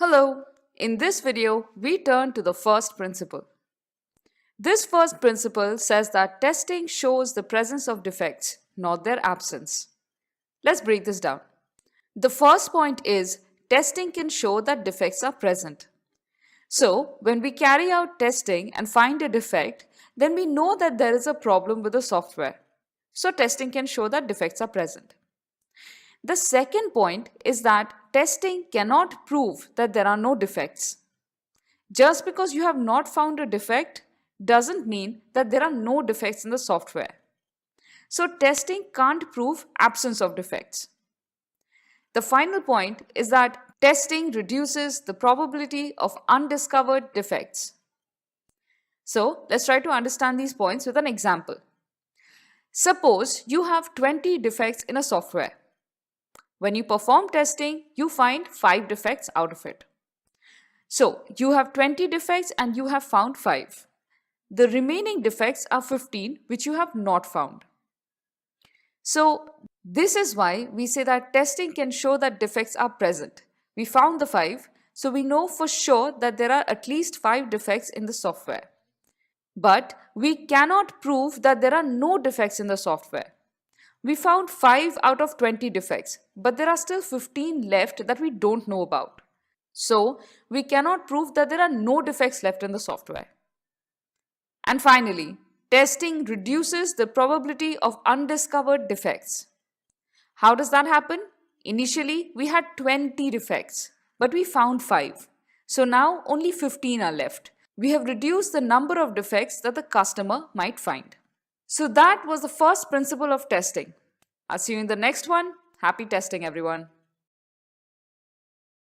Hello, in this video, we turn to the first principle. This first principle says that testing shows the presence of defects, not their absence. Let's break this down. The first point is testing can show that defects are present. So, when we carry out testing and find a defect, then we know that there is a problem with the software. So, testing can show that defects are present. The second point is that testing cannot prove that there are no defects. Just because you have not found a defect doesn't mean that there are no defects in the software. So testing can't prove absence of defects. The final point is that testing reduces the probability of undiscovered defects. So let's try to understand these points with an example. Suppose you have 20 defects in a software. When you perform testing, you find 5 defects out of it. So, you have 20 defects and you have found 5. The remaining defects are 15 which you have not found. So, this is why we say that testing can show that defects are present. We found the 5, so we know for sure that there are at least 5 defects in the software. But we cannot prove that there are no defects in the software. We found 5 out of 20 defects, but there are still 15 left that we don't know about. So, we cannot prove that there are no defects left in the software. And finally, testing reduces the probability of undiscovered defects. How does that happen? Initially, we had 20 defects, but we found 5. So now only 15 are left. We have reduced the number of defects that the customer might find. So that was the first principle of testing. I'll see you in the next one. Happy testing, everyone.